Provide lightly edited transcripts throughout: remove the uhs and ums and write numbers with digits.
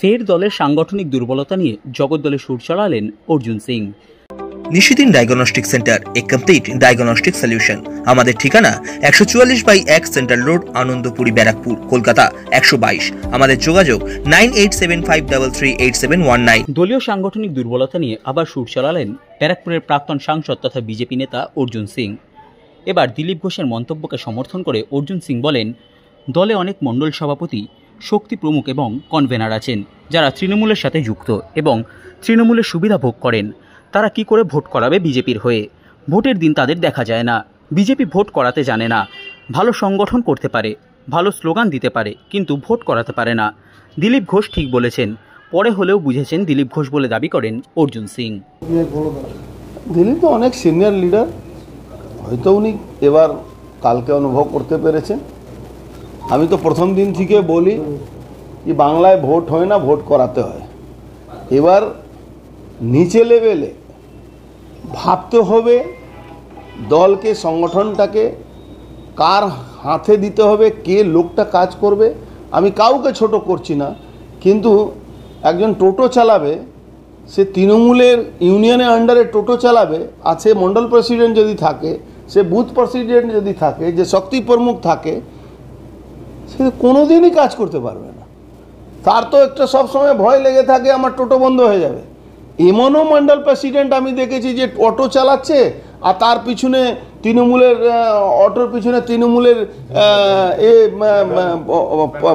ফের দলের সাংগঠনিক দুর্বলতা নিয়ে জগদ্দলে সুর চড়ালেন অর্জুন সিং। নিশিদিন ডায়াগনস্টিক সেন্টার, এ কমপ্লিট ডায়াগনস্টিক সলিউশন। আমাদের ঠিকানা 144/1 সেন্ট্রাল রোড, আনন্দপুরি, ব্যারাকপুর, কলকাতা 122। আমাদের যোগাযোগ 9875338719। দলীয় সাংগঠনিক দুর্বলতা নিয়ে আবার সুর চড়ালেন ব্যারাকপুরের প্রাক্তন সাংসদ তথা বিজেপি নেতা অর্জুন সিং। এবার দিলীপ ঘোষের মন্তব্যকে সমর্থন করে অর্জুন সিং বলেন, দলে অনেক মণ্ডল সভাপতি, শক্তি প্রমুখ এবং কনভেনার আছেন যারা তৃণমূলের সাথে যুক্ত এবং তৃণমূলের সুবিধা ভোগ করেন। তারা কি করে ভোট করাবে বিজেপির হয়ে? ভোটের দিন তাদের দেখা যায় না। বিজেপি ভোট করাতে জানে না। ভালো সংগঠন করতে পারে, ভালো স্লোগান দিতে পারে, কিন্তু ভোট করাতে পারে না। দিলীপ ঘোষ ঠিক বলেছেন। পরে হলেও বুঝেছেন দিলীপ ঘোষ বলে দাবি করেন অর্জুন সিং। দিলীপ তো অনেক সিনিয়র লিডার, হয়তো উনি এবার কালকে অনুভব করতে পেরেছেন। আমি তো প্রথম দিন থেকে বলি যে বাংলায় ভোট হয় না, ভোট করাতে হয়। এবার নিচে লেভেলে ভাবতে হবে দলকে, সংগঠনটাকে কার হাতে দিতে হবে, কে লোকটা কাজ করবে। আমি কাউকে ছোট করছি না, কিন্তু একজন টোটো চালাবে, সে তৃণমূলের ইউনিয়নের আন্ডারে টোটো চালাবে, আর সে মণ্ডল প্রেসিডেন্ট যদি থাকে, সে বুথ প্রেসিডেন্ট যদি থাকে, যে শক্তি প্রমুখ থাকে, সে কোনো দিনই কাজ করতে পারবে না। তার তো একটা সবসময় ভয় লেগে থাকে আমার টোটো বন্ধ হয়ে যাবে। এমনও মণ্ডল প্রেসিডেন্ট আমি দেখেছি যে অটো চালাচ্ছে আর তার পিছনে তৃণমূলের, অটোর পিছনে তৃণমূলের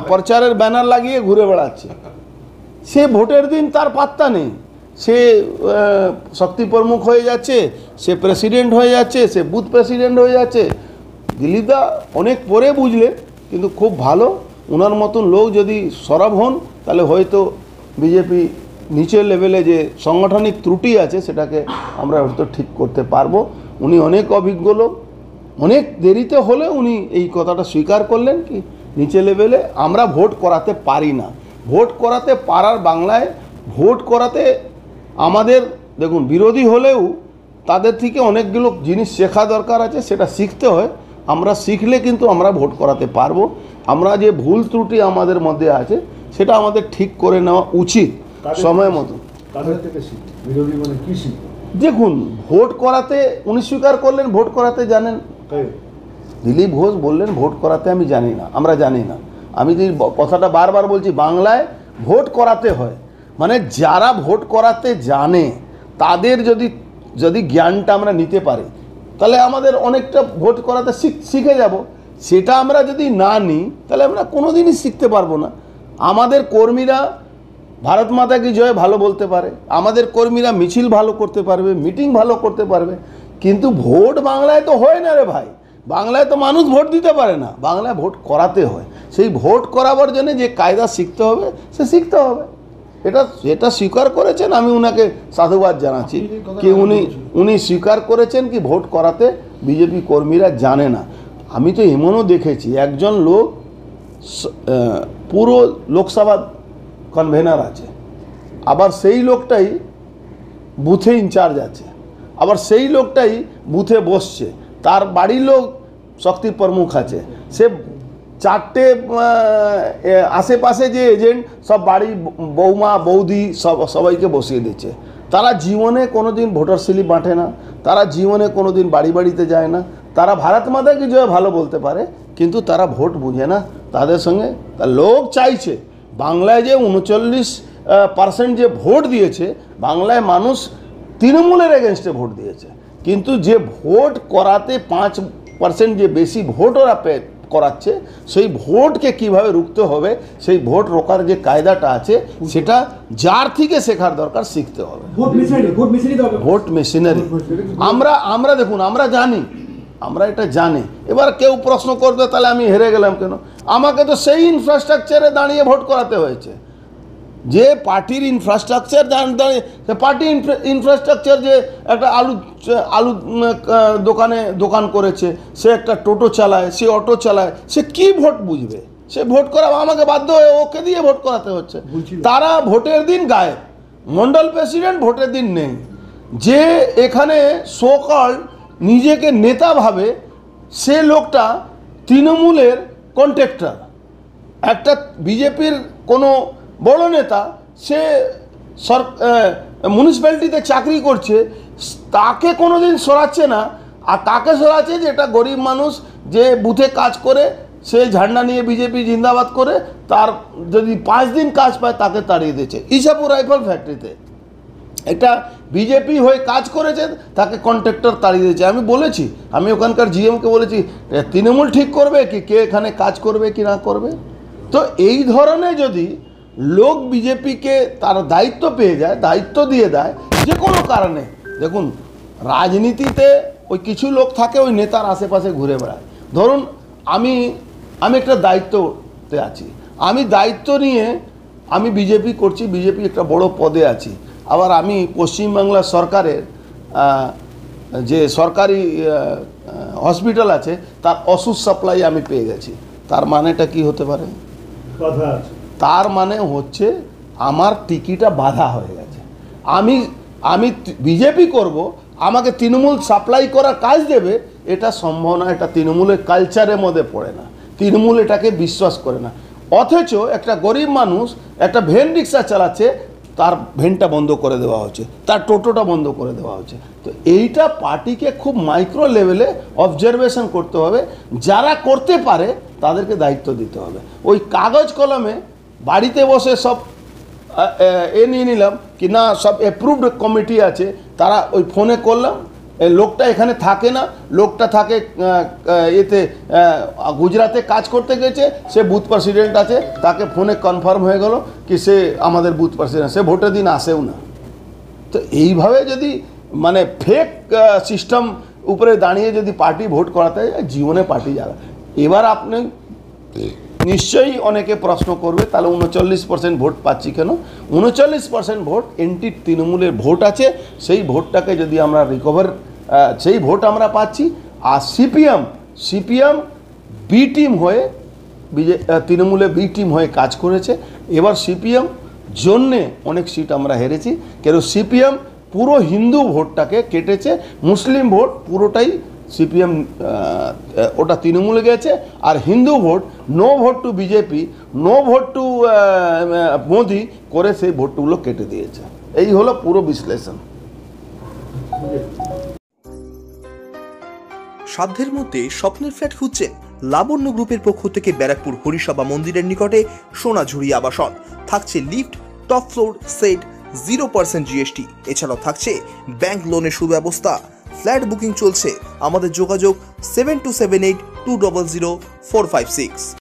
প্রচারের ব্যানার লাগিয়ে ঘুরে বেড়াচ্ছে। সে ভোটের দিন তার পাত্তা নেই। সে শক্তি প্রমুখ হয়ে যাচ্ছে, সে প্রেসিডেন্ট হয়ে যাচ্ছে, সে বুথ প্রেসিডেন্ট হয়ে যাচ্ছে। দিলীপদা অনেক পরে বুঝলে, কিন্তু খুব ভালো। ওনার মতন লোক যদি সরব হন, তাহলে হয়তো বিজেপি নিচের লেভেলে যে সাংগঠনিক ত্রুটি আছে সেটাকে আমরা হয়তো ঠিক করতে পারবো। উনি অনেক অভিজ্ঞ লোক, অনেক দেরিতে হলে উনি এই কথাটা স্বীকার করলেন কি নিচে লেভেলে আমরা ভোট করাতে পারি না। ভোট করাতে পারার, বাংলায় ভোট করাতে আমাদের, দেখুন, বিরোধী হলেও তাদের থেকে অনেকগুলো জিনিস শেখা দরকার আছে, সেটা শিখতে হয়। আমরা শিখলে কিন্তু আমরা ভোট করাতে পারবো। আমরা যে ভুল ত্রুটি আমাদের মধ্যে আছে সেটা আমাদের ঠিক করে নেওয়া উচিত সময় মতো। দেখুন, ভোট করাতে উনি স্বীকার করলেন ভোট করাতে জানেন। দিলীপ ঘোষ বললেন ভোট করাতে আমি জানি না, আমরা জানি না। আমি যে কথাটা বারবার বলছি, বাংলায় ভোট করাতে হয়, মানে যারা ভোট করাতে জানে তাদের যদি জ্ঞানটা আমরা নিতে পারি, তাহলে আমাদের অনেকটা ভোট করাতে শিখে যাব। সেটা আমরা যদি না নিই, তাহলে আমরা কোনো দিনই শিখতে পারবো না। আমাদের কর্মীরা ভারত মাতা কি জয় ভালো বলতে পারে, আমাদের কর্মীরা মিছিল ভালো করতে পারবে, মিটিং ভালো করতে পারবে, কিন্তু ভোট বাংলায় তো হয় না রে ভাই। বাংলায় তো মানুষ ভোট দিতে পারে না, বাংলায় ভোট করাতে হয়। সেই ভোট করাবার জন্য যে কায়দা শিখতে হবে, সে শিখতে হবে। এটা স্বীকার করেছেন, আমি ওনাকে সাধুবাদ জানাচ্ছি কি উনি স্বীকার করেছেন কি ভোট করাতে বিজেপি কর্মীরা জানে না। আমি তো এমনও দেখেছি একজন লোক পুরো লোকসভা কনভেনার আছে, আবার সেই লোকটাই বুথে ইনচার্জ আছে, আবার সেই লোকটাই বুথে বসছে, তার বাড়ির লোক শক্তি প্রমুখ আছে, সে চারটে আশেপাশে যে এজেন্ট সব বাড়ি বৌমা বৌদি সবাইকে বসিয়ে দিচ্ছে। তারা জীবনে কোনো দিন ভোটার স্লিপ বাঁটে না, তারা জীবনে কোনো দিন বাড়ি বাড়িতে যায় না। তারা ভারত মাতা কি জয় ভালো বলতে পারে, কিন্তু তারা ভোট বুঝে না। তাদের সঙ্গে লোক চাইছে, বাংলায় যে 39% যে ভোট দিয়েছে, বাংলায় মানুষ তৃণমূলের এগেনস্টে ভোট দিয়েছে, কিন্তু যে ভোট করাতে 5% যে বেশি ভোট ওরা করাচ্ছে, সেই ভোটকে কিভাবে রুখতে হবে, সেই ভোট রোকার যে কায়দাটা আছে সেটা যার থেকে শেখার দরকার, শিখতে হবে। ভোট মেশিনারি আমরা দেখুন, আমরা জানি, আমরা এটা জানি। এবার কেউ প্রশ্ন করবে তাহলে আমি হেরে গেলাম কেন? আমাকে তো সেই ইনফ্রাস্ট্রাকচারে দাঁড়িয়ে ভোট করাতে হয়েছে, যে পার্টির ইনফ্রাস্ট্রাকচার দাঁড়িয়ে, পার্টি ইনফ্রাস্ট্রাকচার যে একটা আলু দোকান করেছে, সে একটা টোটো চালায়, সে অটো চালায়, সে কি ভোট বুঝবে? সে ভোট করা আমাকে বাধ্য হয়ে ওকে দিয়ে ভোট করাতে হচ্ছে। তারা ভোটের দিন গায়েব, মণ্ডল প্রেসিডেন্ট ভোটের দিন নেই। যে এখানে সোকল নিজেকে নেতা ভাবে, সে লোকটা তৃণমূলের কন্ট্রাক্টর। একটা বিজেপির কোনো বড় নেতা, সে মিউনিসিপ্যালিটিতে চাকরি করছে, তাকে কোনোদিন সরাচ্ছে না, আর তাকে সরাচ্ছে যে এটা গরিব মানুষ যে বুথে কাজ করে, সে ঝান্ডা নিয়ে বিজেপি জিন্দাবাদ করে, তার যদি 5 দিন কাজ পায় তাকে তাড়িয়ে দিয়েছে ইসাপুর রাইফেল ফ্যাক্টরিতে। একটা বিজেপি হয়ে কাজ করেছে, তাকে কন্ট্রাক্টর তাড়িয়ে দিয়েছে। আমি বলেছি, আমি ওখানকার জিএমকে বলেছি, তৃণমূল ঠিক করবে কি কে এখানে কাজ করবে কি না করবে। তো এই ধরনের যদি লোক বিজেপিকে তার দায়িত্ব পেয়ে যায়, দায়িত্ব দিয়ে দেয় যে কোনো কারণে, দেখুন রাজনীতিতে ওই কিছু লোক থাকে ওই নেতার আশেপাশে ঘুরে বেড়ায়। ধরুন আমি একটা দায়িত্বতে আছি, আমি দায়িত্ব নিয়ে আমি বিজেপি করছি, বিজেপি একটা বড় পদে আছি, আবার আমি পশ্চিমবাংলা সরকারের যে সরকারি হসপিটাল আছে তার ওষুধ সাপ্লাই আমি পেয়ে গেছি। তার মানেটা কি হতে পারে? তার মানে হচ্ছে আমার টিকিটটা বাধা হয়ে গেছে। আমি বিজেপি করব, আমাকে তৃণমূল সাপ্লাই করার কাজ দেবে, এটা সম্ভব না। এটা তৃণমূলের কালচারের মধ্যে পড়ে না, তৃণমূল এটাকে বিশ্বাস করে না। অথচ একটা গরিব মানুষ একটা ভ্যান রিক্সা চালাচ্ছে, তার ভ্যানটা বন্ধ করে দেওয়া হচ্ছে, তার টোটোটা বন্ধ করে দেওয়া হচ্ছে। তো এইটা পার্টিকে খুব মাইক্রো লেভেলে অবজারভেশন করতে হবে, যারা করতে পারে তাদেরকে দায়িত্ব দিতে হবে। ওই কাগজ কলমে বাড়িতে বসে সব নিয়ে নিলাম কি না, সব অ্যাপ্রুভড কমিটি আছে, তারা ওই ফোনে করলাম, লোকটা এখানে থাকে না, লোকটা থাকে এতে গুজরাটে কাজ করতে গেছে, সে বুথ প্রেসিডেন্ট আছে, তাকে ফোনে কনফার্ম হয়ে গেল কি সে আমাদের বুথ প্রেসিডেন্ট, সে ভোটের দিন আসেও না। তো এইভাবে যদি মানে ফেক সিস্টেম উপরে দাঁড়িয়ে যদি পার্টি ভোট করাতে হয়, জীবনে পার্টি যারা। এবার আপনি নিশ্চয়ই অনেকে প্রশ্ন করবে তাহলে 39% ভোট পাচ্ছি কেন? 39% ভোট এন্টি তৃণমূলের ভোট আছে, সেই ভোটটাকে যদি আমরা রিকভার, সেই ভোট আমরা পাচ্ছি। আর সিপিএম বি টিম হয়ে তৃণমূলে বি টিম হয়ে কাজ করেছে। এবার সিপিএম জন্যে অনেক সিট আমরা হেরেছি, কেন সিপিএম পুরো হিন্দু ভোটটাকে কেটেছে, মুসলিম ভোট পুরোটাই সিপিএম ওটা তৃণমূলে গেছে, আর Hindu vote no vote to BJP, no vote to Modi করে সেই ভোটগুলো কেটে দিয়েছে। এই হলো পুরো বিশ্লেষণ। সাধ্যের মধ্যে স্বপ্নের ফ্ল্যাট খুঁজছেন? লাবণ্য গ্রুপের পক্ষ থেকে ব্যারাকপুর হরিসভা মন্দিরের নিকটে সোনাঝুরি আবাসন। থাকছে lift, top floor, set, 0% GST। এছাড়াও থাকছে ব্যাংক লোনের সুব্যবস্থা। ফ্ল্যাট বুকিং চলছে। আমাদের যোগাযোগ 7278 200 456।